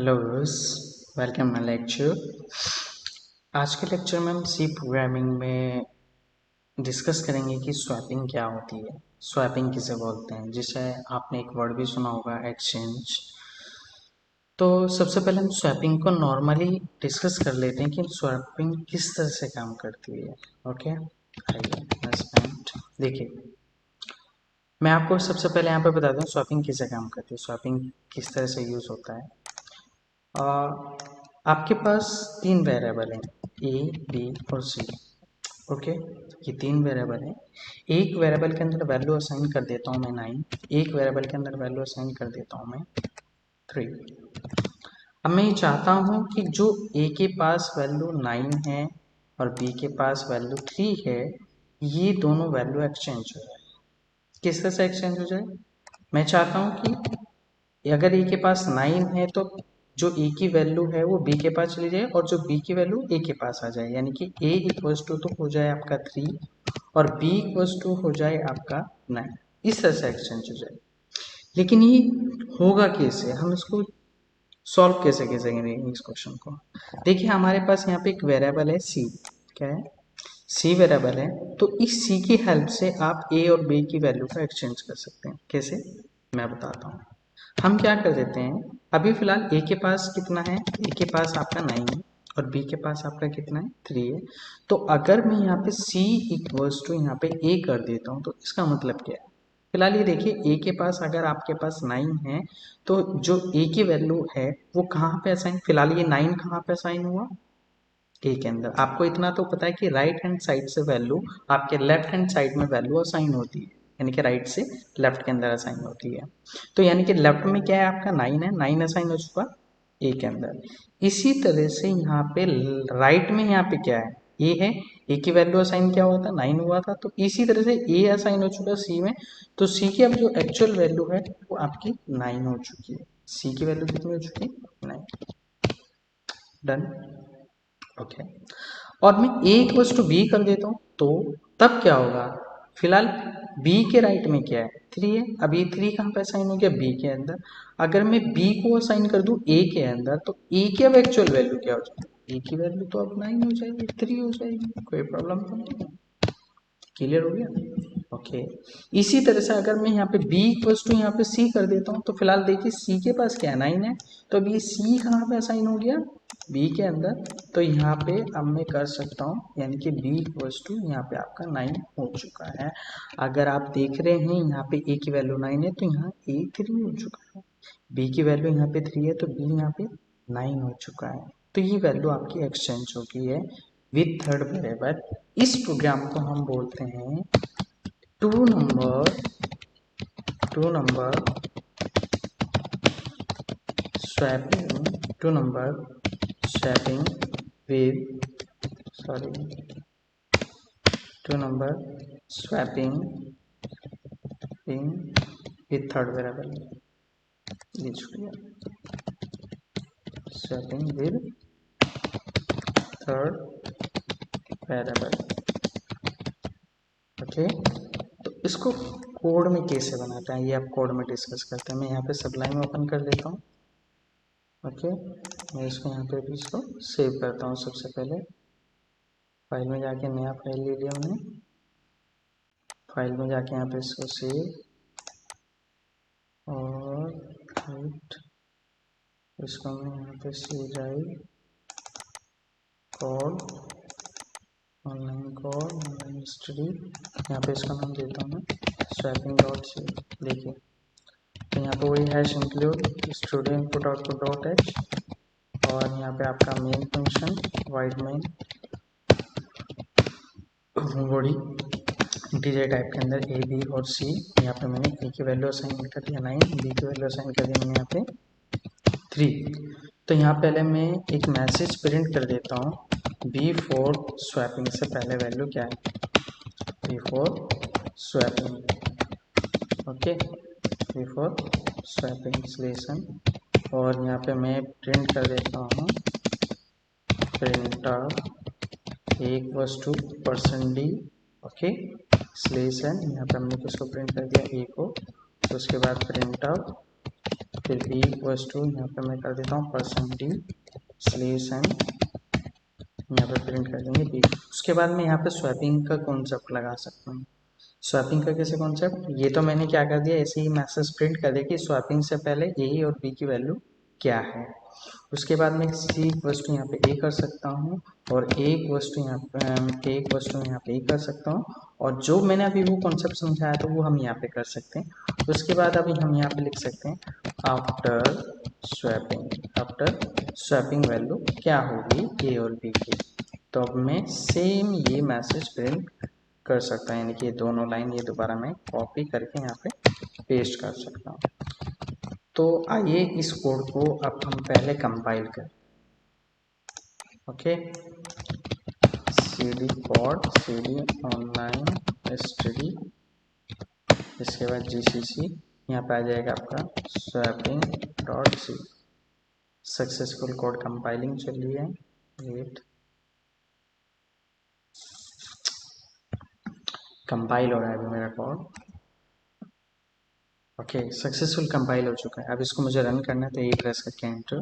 Hello viewers, welcome my lecture. आज के lecture में हम सी प्रोग्रामिंग में डिस्कस करेंगे कि स्वैपिंग क्या होती है, स्वैपिंग किसे बोलते हैं, जिसे आपने एक वर्ड भी सुना होगा, एक्सचेंज। तो सबसे पहले हम स्वैपिंग को नॉर्मली डिस्कस कर लेते हैं कि स्वैपिंग किस तरह से काम करती है। ओके, आइए देखिए, मैं आपको सबसे पहले यहाँ पे बता दूँ स्वैपिंग किसे काम करती है, स्वैपिंग किस तरह से यूज़ होता है। आपके पास तीन वेरिएबल हैं, ए, बी और सी। ओके, ये तीन वेरिएबल हैं। एक वेरिएबल के अंदर वैल्यू असाइन कर देता हूँ मैं 9, एक वेरिएबल के अंदर वैल्यू असाइन कर देता हूँ मैं 3। अब मैं ये चाहता हूँ कि जो ए के पास वैल्यू 9 है और बी के पास वैल्यू 3 है, ये दोनों वैल्यू एक्सचेंज हो जाए। किस तरह से एक्सचेंज हो जाए? मैं चाहता हूँ कि अगर ए के पास 9 है तो जो ए की वैल्यू है वो बी के पास चली जाए और जो बी की वैल्यू ए के पास आ जाए, यानी कि ए इक्वल्स टू तो हो जाए आपका 3 और बी इक्वल्स टू हो जाए आपका 9। इस तरह से एक्सचेंज हो जाए। लेकिन ये होगा कैसे, हम इसको सॉल्व कैसे कैसे करेंगे इस क्वेश्चन को? देखिए, हमारे पास यहाँ पे एक वेरिएबल है सी। क्या है? सी वेरिएबल है। तो इस सी की हेल्प से आप ए और बी की वैल्यू का एक्सचेंज कर सकते हैं। कैसे, मैं बताता हूँ। हम क्या कर देते हैं, अभी फिलहाल ए के पास कितना है, ए के पास आपका 9 है और बी के पास आपका कितना है, 3 है। तो अगर मैं यहाँ पे c इक्वल्स टू यहाँ पे a कर देता हूँ तो इसका मतलब क्या है? फिलहाल ये देखिए, a के पास अगर आपके पास 9 है तो जो a की वैल्यू है वो कहाँ पे असाइन, फिलहाल ये 9 कहाँ पे असाइन हुआ, a के अंदर। आपको इतना तो पता है कि राइट हैंड साइड से वैल्यू आपके लेफ्ट हैंड साइड में वैल्यू असाइन होती है, यानी कि राइट से लेफ्ट के अंदर असाइन होती है। तो यानी कि लेफ्ट में क्या है आपका 9 है, 9 असाइन हो चुका ए के अंदर। इसी तरह से यहाँ पे राइट में यहाँ पे क्या है, ए है, ए की वैल्यू असाइन क्या हुआ था, 9 हुआ था। तो इसी तरह से ए असाइन हो चुका सी में, तो सी की अब जो एक्चुअल वैल्यू है वो आपकी 9 हो चुकी है। सी की वैल्यू कितनी हो चुकी है, 9। डन। ओके, और मैं a इक्वल्स टू बी कर देता हूँ तो तब क्या होगा, फिलहाल b के राइट में क्या है, 3 है। अब ये 3 कहाँ पे असाइन हो गया, b के अंदर। अगर मैं b को असाइन कर दूं a के अंदर तो a की अब एक्चुअल वैल्यू क्या हो जाएगी, a की वैल्यू तो अब 9 हो जाएगी, 3 हो जाएगी। कोई प्रॉब्लम तो नहीं है? क्लियर हो गया? ओके, इसी तरह से अगर मैं यहाँ पे b इक्वल्स टू यहाँ पे c कर देता हूँ तो फिलहाल देखिए c के पास क्या है, 9 है। तो अब ये c कहाँ पे असाइन हो गया, b के अंदर। तो यहाँ पे अब मैं कर सकता हूँ, यानी कि b इक्वल्स टू यहाँ पे आपका 9 हो चुका है। अगर आप देख रहे हैं यहाँ पे a की वैल्यू 9 है तो यहाँ a 3 हो चुका है, b की वैल्यू यहाँ पे 3 है तो b यहाँ पे 9 हो चुका है। तो ये वैल्यू आपकी एक्सचेंज हो गई है विथ थर्ड वेरिएबल। इस प्रोग्राम को हम बोलते हैं two number swapping with two number swapping in with third variable. ये शुक्रिया, swapping with third variable. Okay, तो इसको कोड में कैसे बनाते हैं ये आप कोड में डिस्कस करते हैं। मैं यहाँ पे सबलाइन ओपन कर लेता हूँ। ओके, मैं इसको यहाँ पे भी इसको सेव करता हूँ। सबसे पहले फाइल में जाके नया फाइल ले लिया हमने, फाइल में जाके यहाँ पे इसको सेव और राइट, इसको मैं यहाँ पे C drive call online study, यहाँ पे इसका नाम देता हूँ मैं स्वैपिंग डॉट सी। देखिए, तो यहाँ पे वही hash include student input output dot H, और यहाँ पे आपका main function wide main body integer type के अंदर ए बी और सी। यहाँ पे मैंने ए की वैल्यू असाइन कर दिया 9, बी की वैल्यू असाइन कर दिया मैंने यहाँ पे 3। तो यहाँ पहले मैं एक मैसेज प्रिंट कर देता हूँ, बिफोर स्वैपिंग से पहले वैल्यू क्या है, before swapping. Okay, before swapping slash n, और यहाँ पे मैं प्रिंट कर देता हूँ print a equals to %d। Okay, slash n, यहाँ पे हमने किसको प्रिंट कर दिया, ए को। तो उसके बाद प्रिंट फिर बी इक्वल्स टू यहाँ पे मैं कर देता हूँ परसेंट डी स्लेश एन, यहाँ पे प्रिंट कर देंगे बी। उसके बाद मैं यहाँ पे स्वैपिंग का कॉन्सेप्ट लगा सकता हूँ। स्वैपिंग का कैसे कॉन्सेप्ट, ये तो मैंने क्या कर दिया, ऐसे ही मैसेज प्रिंट कर दिया कि स्वैपिंग से पहले ए और बी की वैल्यू क्या है। उसके बाद मैं सी वस्तु यहाँ पे ए कर सकता हूँ और एक वस्तु यहाँ पे एक वस्तु यहाँ पे ए कर सकता हूँ, और जो मैंने अभी वो कॉन्सेप्ट समझाया था वो हम यहाँ पे कर सकते हैं। उसके बाद अभी हम यहाँ पे लिख सकते हैं आफ्टर स्वैपिंग वैल्यू क्या होगी ए और बी की। तो अब मैं सेम ये मैसेज प्रिंट कर सकता है, यानी कि ये दोनों लाइन ये दोबारा मैं कॉपी करके यहाँ पे पेस्ट कर सकता हूँ। तो आइए इस कोड को अब हम पहले कंपाइल करें। Okay, cd code cd online std, इसके बाद gcc, यहाँ पे आ जाएगा आपका swapping.c। सक्सेसफुल कोड कंपाइलिंग चल रही है, वेट, कंपाइल हो रहा है अभी मेरा कोड। ओके, सक्सेसफुल कंपाइल हो चुका है। अब इसको मुझे रन करना है, तो ये प्रेस करके एंटर।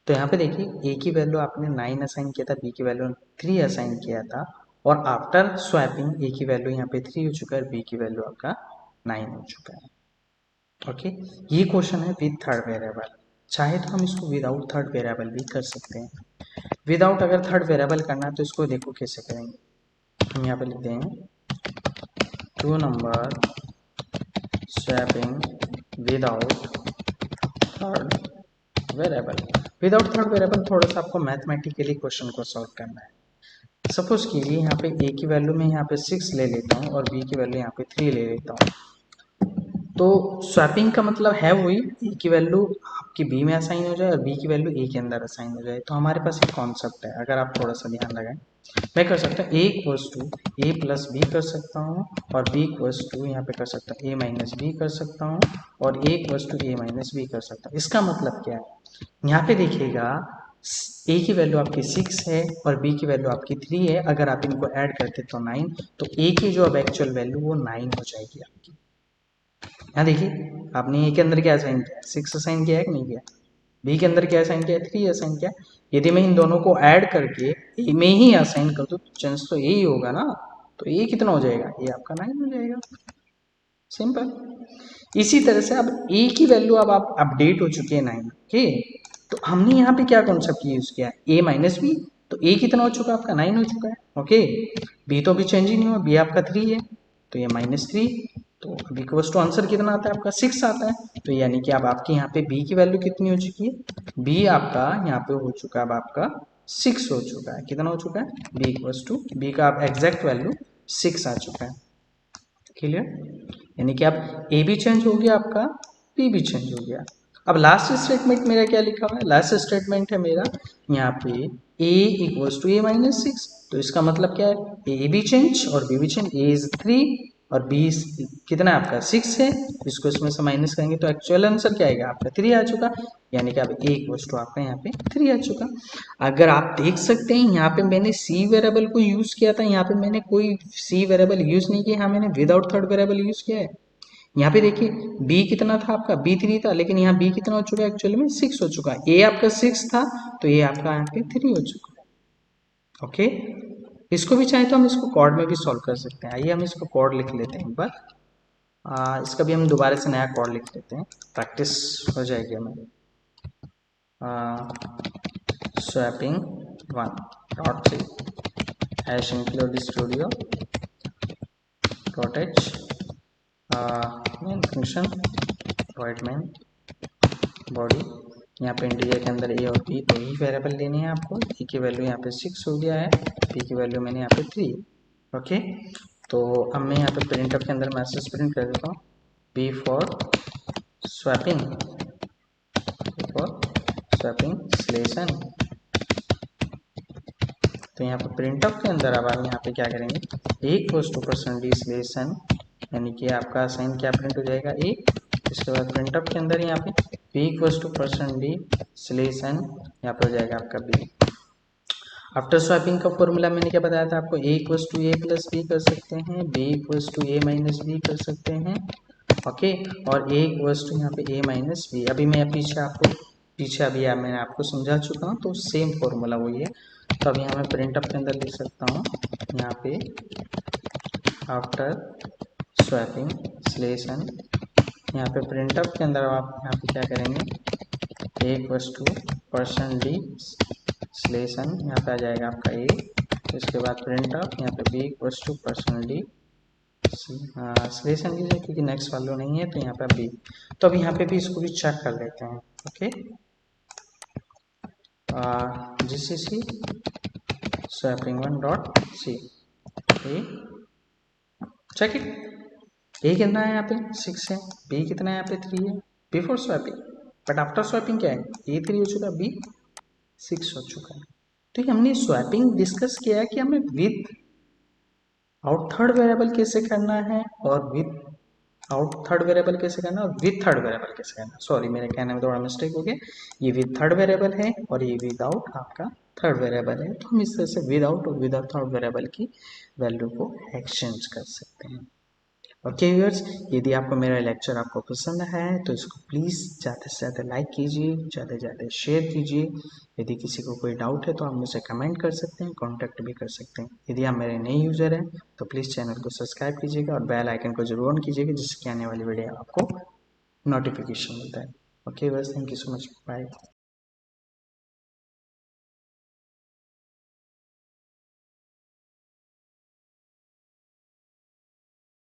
तो यहाँ पे देखिए ए की वैल्यू आपने 9 असाइन किया था, बी की वैल्यू 3 असाइन किया था, और आफ्टर स्वैपिंग ए की वैल्यू यहाँ पे 3 हो चुका है, बी की वैल्यू आपका 9 हो चुका है। ओके, ये क्वेश्चन है विद थर्ड वेरिएबल। चाहे तो हम इसको विदाउट थर्ड वेरिएबल भी कर सकते हैं। विदाउट अगर थर्ड वेरिएबल करना है तो इसको देखो कैसे करेंगे। हम यहाँ पे लिखते हैं 2 number swapping without third variable. Without third variable थोड़ा सा आपको मैथमेटिकली क्वेश्चन को सॉल्व करना है। सपोज कीजिए यहाँ पे ए की वैल्यू में यहाँ पे 6 ले लेता हूँ और बी की वैल्यू यहाँ पे 3 ले लेता हूँ। तो स्वैपिंग का मतलब है वही, ए की वैल्यू आपकी बी में असाइन हो जाए और बी की वैल्यू ए के अंदर असाइन हो जाए। तो हमारे पास एक कॉन्सेप्ट है, अगर आप थोड़ा सा ध्यान लगाएं, मैं कर सकता हूँ a equals to a plus b कर सकता हूँ, और बी इक्वल्स टू यहाँ पे कर सकता हूँ ए माइनस बी कर सकता हूँ, और a equals to a minus b कर सकता हूँ। इसका मतलब क्या है, यहाँ पे देखिएगा ए की वैल्यू आपकी 6 है और बी की वैल्यू आपकी 3 है। अगर आप इनको ऐड करते तो 9, तो ए की जो अब एक्चुअल वैल्यू वो 9 हो जाएगी आपकी। यहाँ देखिए आपने ए के अंदर क्या असाइन किया, 6 असाइन किया है कि नहीं किया, बी के अंदर क्या असाइन किया, 3 असाइन किया। यदि मैं इन दोनों को ऐड करके ए में ही असाइन कर दूँ तो चांस तो यही होगा ना, तो ए कितना हो जाएगा, ये आपका 9 हो जाएगा। सिंपल। इसी तरह से अब ए की वैल्यू अब आप अपडेट हो चुकी है 9 के, तो हमने यहाँ पे क्या कॉन्सेप्ट यूज किया, ए माइनस बी। तो ए कितना हो चुका है आपका 9 हो चुका है। ओके, बी तो अभी चेंज ही नहीं हुआ, बी आपका 3 है, तो ये -3, तो बी इक्वल्स टू आंसर कितना आता है आपका 6 आता है। तो यानी कि अब आपकी यहाँ पे बी की वैल्यू कितनी हो चुकी है, बी आपका यहाँ पे हो चुका है अब आपका 6 हो चुका है। कितना हो चुका है, बी इक्वल्स टू बी का आप एग्जैक्ट वैल्यू 6 आ चुका है। क्लियर, यानी कि अब ए भी चेंज हो गया आपका, बी भी चेंज हो गया। अब लास्ट स्टेटमेंट मेरा क्या लिखा हुआ है, लास्ट स्टेटमेंट है मेरा यहाँ पे a equals to a minus 6। तो इसका मतलब क्या है, ए भी चेंज और बी भी चेंज। ए इज 3 और बी कितना है आपका 6 है, इसको इसमें से माइनस करेंगे तो एक्चुअल आंसर क्या आएगा आपका 3 आ चुका, यानी कि अब ए इक्वल्स टू आपका यहाँ पे 3 आ चुका। अगर आप देख सकते हैं यहाँ पे मैंने सी वेरिएबल को यूज किया था, यहाँ पे मैंने कोई सी वेरिएबल यूज नहीं किया, यहाँ मैंने विदाउट थर्ड वेरिएबल यूज किया है। यहाँ पे देखिए b कितना था आपका, b 3 था, लेकिन यहाँ b कितना हो चुका है, एक्चुअली में 6 हो चुका है। a आपका 6 था तो ये आपका यहाँ पे 3 हो चुका है। ओके, इसको भी चाहे तो हम इसको कोड में भी सॉल्व कर सकते हैं। आइए हम इसको कोड लिख लेते हैं एक बार, इसका भी हम दोबारा से नया कोड लिख लेते हैं, प्रैक्टिस हो जाएगी हमें। Swapping 1.3 hash include studio dot H main function void main body. यहाँ पे इंटीजर के अंदर ए और बी दो ही वेरिएबल लेने हैं आपको। ए की वैल्यू यहाँ पे 6 हो गया है, बी की वैल्यू मैंने यहाँ पे 3। ओके, तो अब मैं यहाँ पे प्रिंटअप के अंदर मैसेज प्रिंट कर देता हूँ, before swapping slash n. तो यहाँ पे प्रिंटअप के अंदर अब हम यहाँ पे क्या करेंगे, a equals to %d slash n, यानी कि आपका साइन क्या प्रिंट हो जाएगा ए। इसके बाद प्रिंटअप के अंदर यहाँ पे p equals to %d slash n, यहाँ पे हो जाएगा आपका b। आफ्टर स्वैपिंग का फॉर्मूला मैंने क्या बताया था आपको, a equals to a plus b कर सकते हैं, b equals to a minus b कर सकते हैं, ओके। और ए इक्वल्स टू यहाँ पे ए माइनस बी। अभी मैं पीछे अभी मैंने आपको समझा चुका हूँ, तो सेम फॉर्मूला वही है। तो अब यहाँ मैं प्रिंट अप के अंदर लिख सकता हूँ यहाँ पे आफ्टर स्वैपिंग स्लेश एन। यहाँ पे प्रिंट अप के अंदर आप यहाँ पे क्या करेंगे, a equals to percent d slash n, यहाँ पे आ जाएगा आपका ए। इसके बाद प्रिंट अप यहाँ पे b equals to percent d slash n लीजिए, क्योंकि नेक्स्ट वैल्यू नहीं है तो यहाँ पे बी। तो अब यहाँ पे भी इसको भी चेक कर लेते हैं। Okay, GCC swapping one dot c check it. A कितना है यहाँ पे 6 है, बी कितना है यहाँ पे 3 है before swapping, but after swapping क्या है, ए 3 हो चुका, बी 6 हो चुका है। तो ये हमने स्वैपिंग डिस्कस किया है कि हमें विद आउट थर्ड वेरिएबल कैसे करना है और विद आउट थर्ड वेरिएबल कैसे करना है और विद थर्ड वेरिएबल कैसे करना है। सॉरी, मेरे कहने में थोड़ा मिस्टेक हो गया। ये विद थर्ड वेरिएबल है और ये विद आउट आपका थर्ड वेरिएबल है। तो हम इस तरह से विद आउट और विद थर्ड वेरिएबल की वैल्यू को एक्सचेंज कर सकते हैं। ओके व्यूअर्स, यदि आपको मेरा लेक्चर आपको पसंद आया है तो इसको प्लीज़ ज़्यादा से ज़्यादा लाइक कीजिए, ज़्यादा से ज़्यादा शेयर कीजिए। यदि किसी को कोई डाउट है तो आप मुझसे कमेंट कर सकते हैं, कांटेक्ट भी कर सकते हैं। यदि आप मेरे नए यूज़र हैं तो प्लीज़ चैनल को सब्सक्राइब कीजिएगा और बेल आइकन को जरूर ऑन कीजिएगा, जिससे कि आने वाली वीडियो आपको नोटिफिकेशन मिलता है। Okay viewers, thank you so much, bye.